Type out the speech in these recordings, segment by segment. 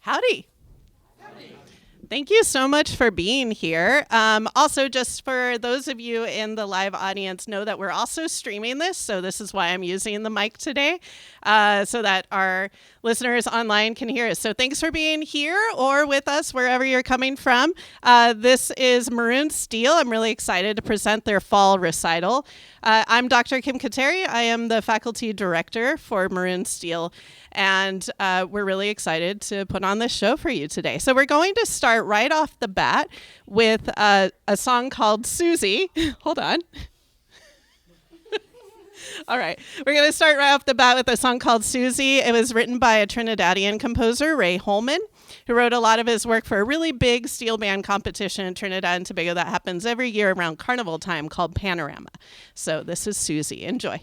Howdy. Thank you so much for being here. Also, just for those of you in the live audience, know that we're also streaming this, so this is why I'm using the mic today, so that our listeners online can hear us. So thanks for being here or with us, wherever you're coming from. This is Maroon Steel. I'm really excited to present their fall recital. I'm Dr. Kim Kateri. I am the faculty director for Maroon Steel, and we're really excited to put on this show for you today. So we're going to start right off the bat with a song called Susie. Hold on. All right. We're going to start right off the bat with a song called Susie. It was written by a Trinidadian composer, Ray Holman, who wrote a lot of his work for a really big steel band competition in Trinidad and Tobago that happens every year around carnival time called Panorama. So this is Susie. Enjoy.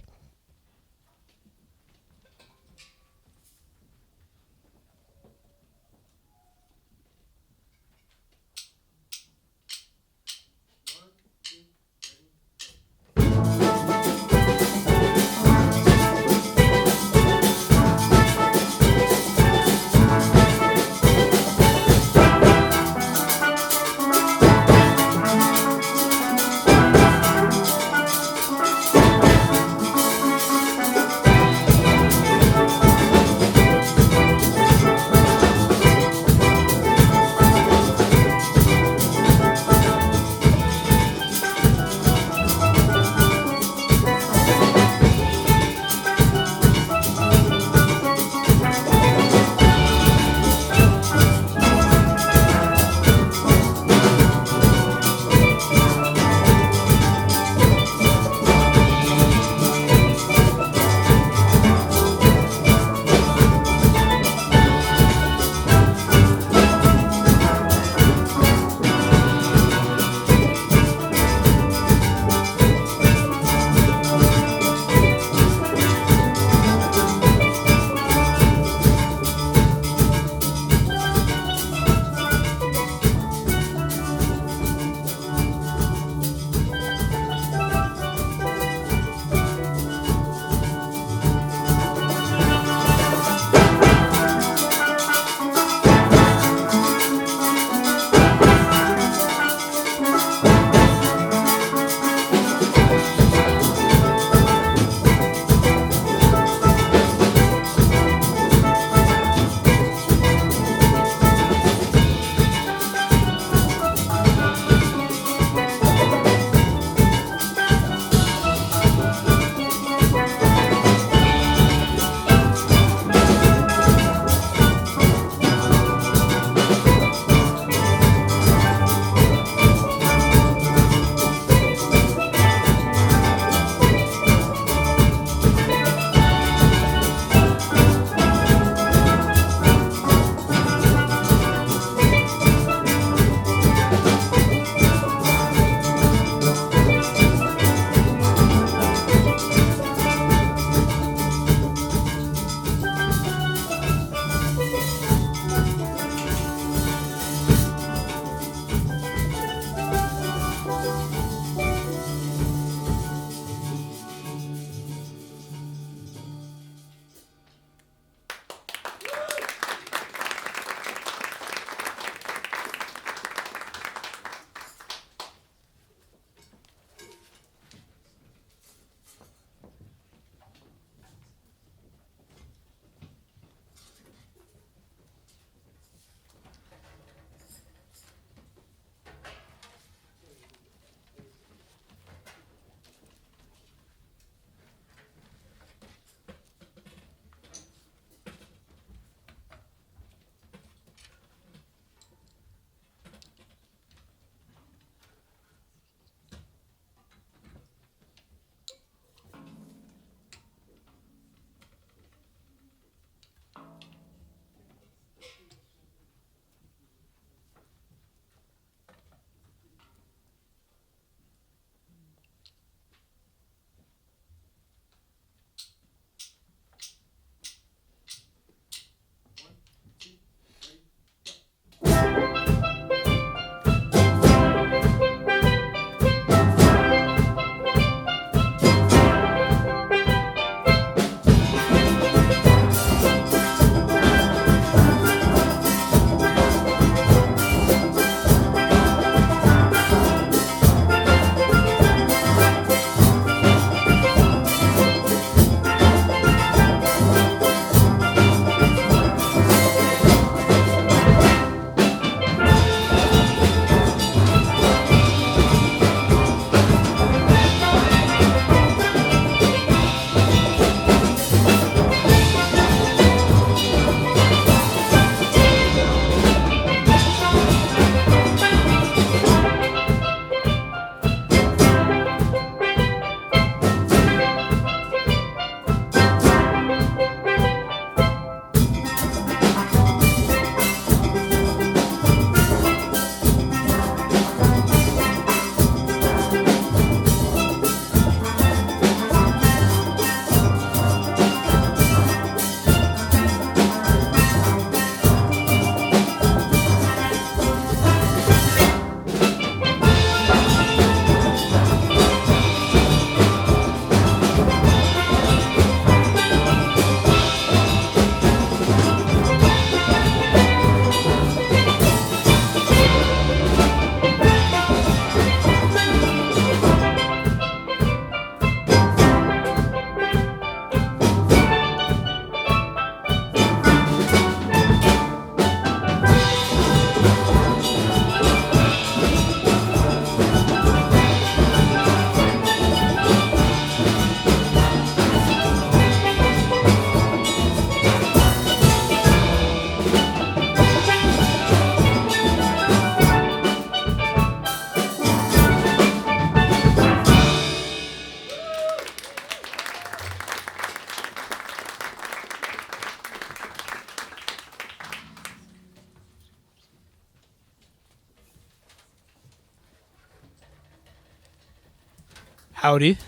Howdy.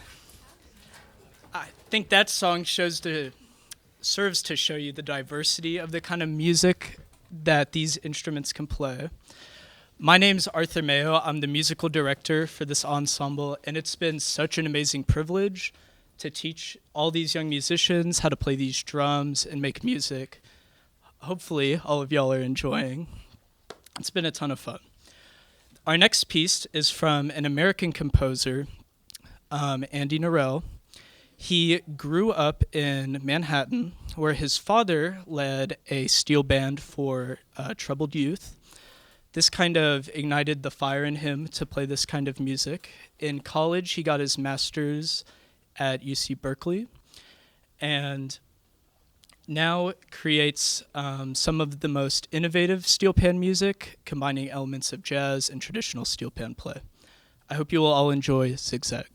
I think that song serves to show you the diversity of the kind of music that these instruments can play. My name's Arthur Mayo. I'm the musical director for this ensemble, and it's been such an amazing privilege to teach all these young musicians how to play these drums and make music. Hopefully, all of y'all are enjoying. It's been a ton of fun. Our next piece is from an American composer, Andy Narell. He grew up in Manhattan, where his father led a steel band for troubled youth. This kind of ignited the fire in him to play this kind of music. In college, he got his master's at UC Berkeley, and now creates some of the most innovative steel pan music, combining elements of jazz and traditional steel pan play. I hope you will all enjoy Zigzag.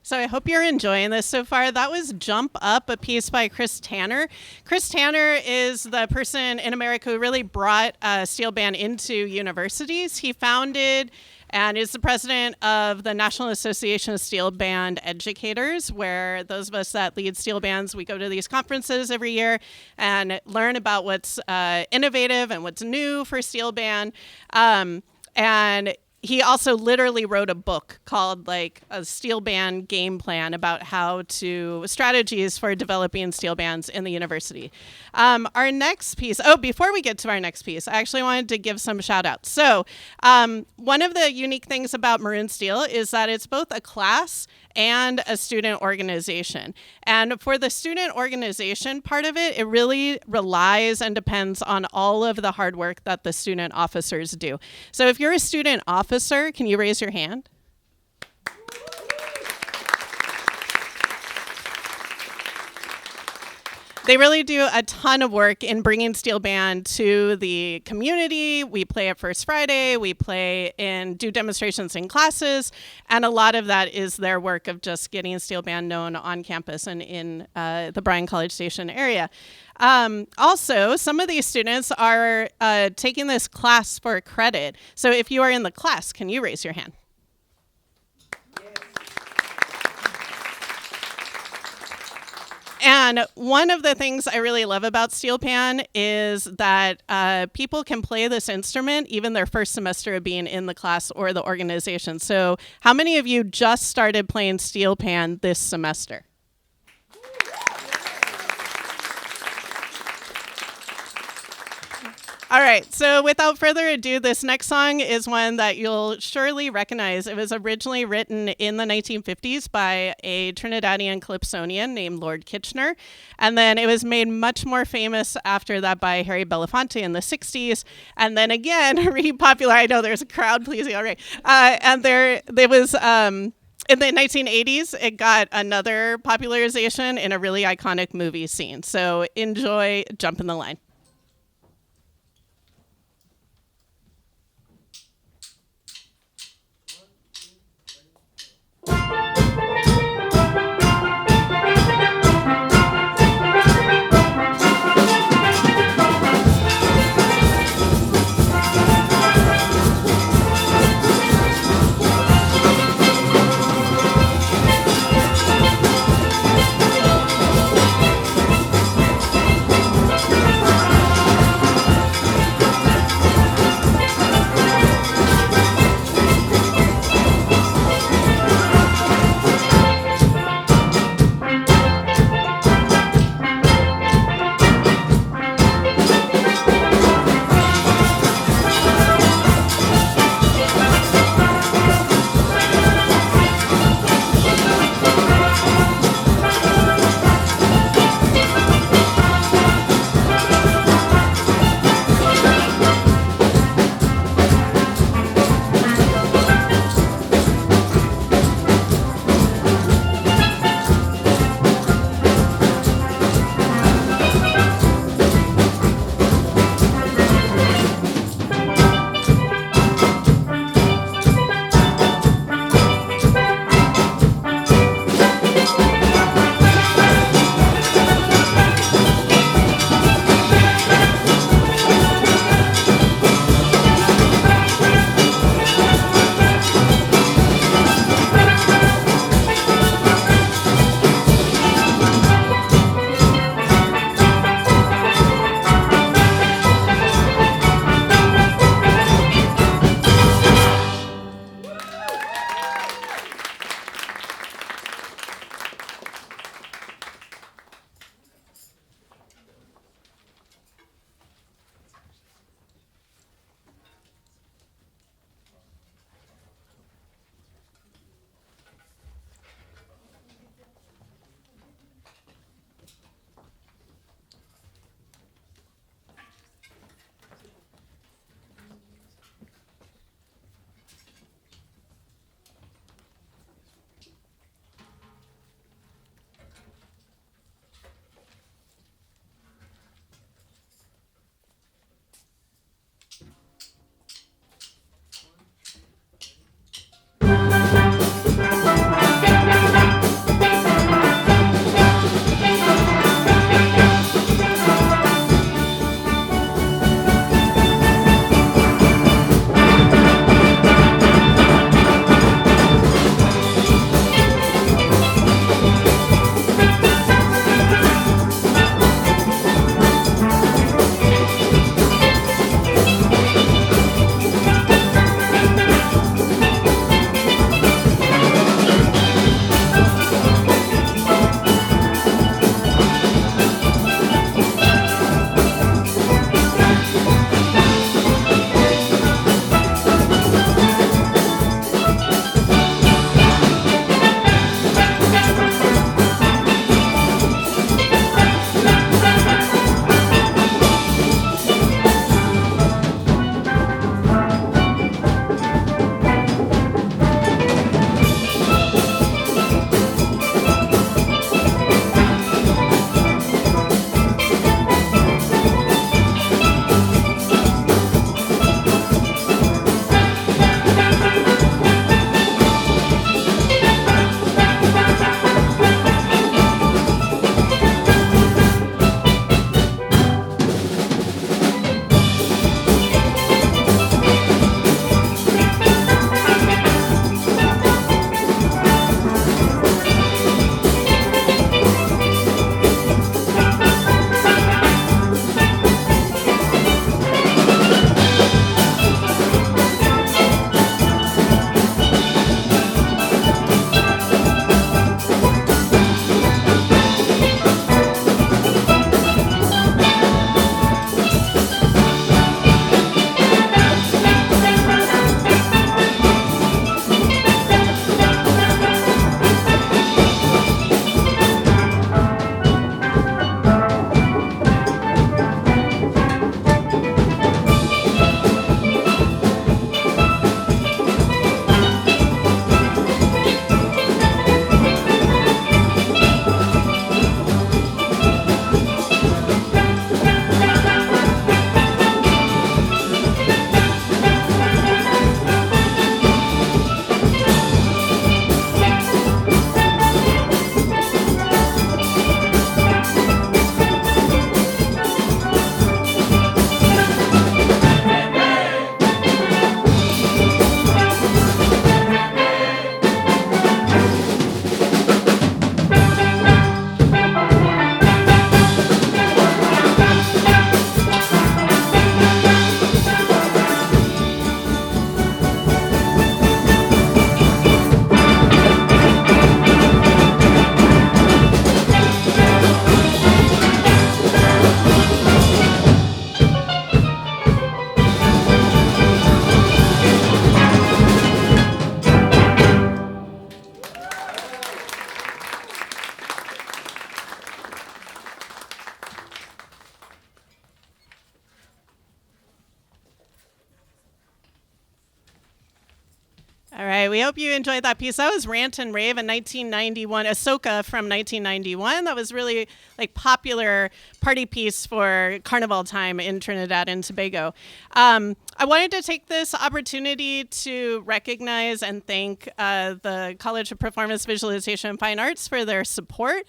So I hope you're enjoying this so far. That was Jump Up, a piece by Chris Tanner. Chris Tanner is the person in America who really brought steel band into universities. He founded and is the president of the National Association of Steel Band Educators, where those of us that lead steel bands, we go to these conferences every year and learn about what's innovative and what's new for steel band. And he also literally wrote a book called like a steel band game plan about how to strategies for developing steel bands in the university. Our next piece, before we get to our next piece, I actually wanted to give some shout outs. So one of the unique things about Maroon Steel is that it's both a class and a student organization. And for the student organization part of it, it really relies and depends on all of the hard work that the student officers do. So if you're a student officer, can you raise your hand? They really do a ton of work in bringing steel band to the community. We play at First Friday, we do demonstrations in classes, and a lot of that is their work of just getting steel band known on campus and in the Bryan College Station area. Also, some of these students are taking this class for credit. So if you are in the class, can you raise your hand? And one of the things I really love about steel pan is that people can play this instrument even their first semester of being in the class or the organization. So how many of you just started playing steel pan this semester? All right, so without further ado, this next song is one that you'll surely recognize. It was originally written in the 1950s by a Trinidadian calypsonian named Lord Kitchener, and then it was made much more famous after that by Harry Belafonte in the 60s, and then again, repopularized. I know there's a crowd pleasing, all right. And there was... in the 1980s, it got another popularization in a really iconic movie scene. So enjoy Jump in the Line. we hope you enjoyed that piece. That was Rant and Rave in 1991, Ahsoka from 1991. That was really like popular party piece for carnival time in Trinidad and Tobago. I wanted to take this opportunity to recognize and thank the College of Performance, Visualization, and Fine Arts for their support.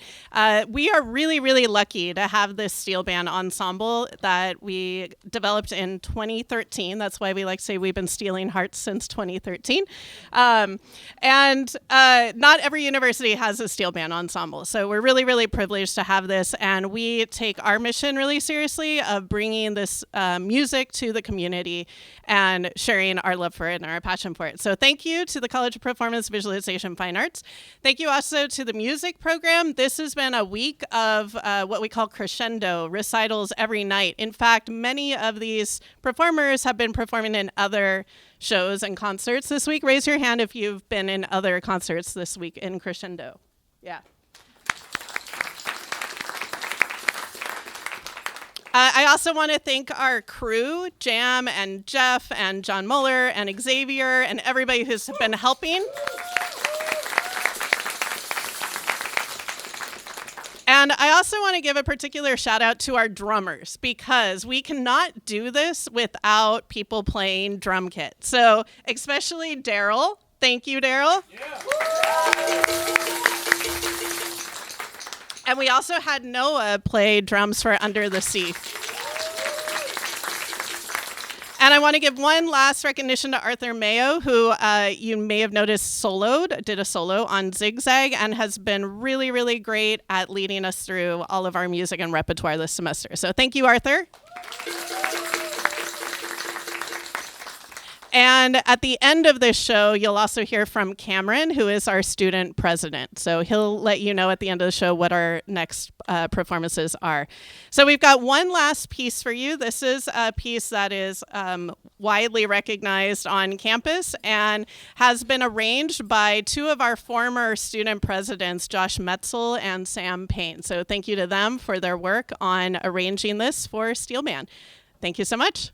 We are really, really lucky to have this steel band ensemble that we developed in 2013. That's why we like to say we've been stealing hearts since 2013. And not every university has a steel band ensemble. So we're really, really privileged to have this. And we take our mission really seriously of bringing this music to the community and sharing our love for it and our passion for it. So thank you to the College of Performance, Visualization, Fine Arts. Thank you also to the music program. This has been a week of what we call crescendo, recitals every night. In fact, many of these performers have been performing in other shows and concerts this week. Raise your hand if you've been in other concerts this week in crescendo. Yeah. I also want to thank our crew, Jam and Jeff and John Muller and Xavier and everybody who's been helping. And I also want to give a particular shout out to our drummers because we cannot do this without people playing drum kit. So especially Daryl. Thank you, Daryl. Yeah. And we also had Noah play drums for Under the Sea. And I want to give one last recognition to Arthur Mayo, who you may have noticed did a solo on Zigzag, and has been really, really great at leading us through all of our music and repertoire this semester. So thank you, Arthur. And at the end of this show, you'll also hear from Cameron, who is our student president. So he'll let you know at the end of the show what our next performances are. So we've got one last piece for you. This is a piece that is widely recognized on campus and has been arranged by two of our former student presidents, Josh Metzel and Sam Payne. So thank you to them for their work on arranging this for Steel Band. Thank you so much.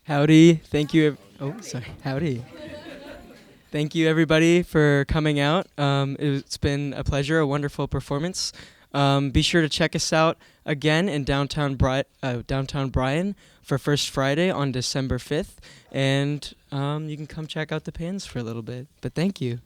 Howdy. Thank you. Oh, sorry. Howdy. Thank you, everybody, for coming out. It's been a pleasure, a wonderful performance. Be sure to check us out again in downtown Bryan for First Friday on December 5th. And you can come check out the pans for a little bit. But thank you.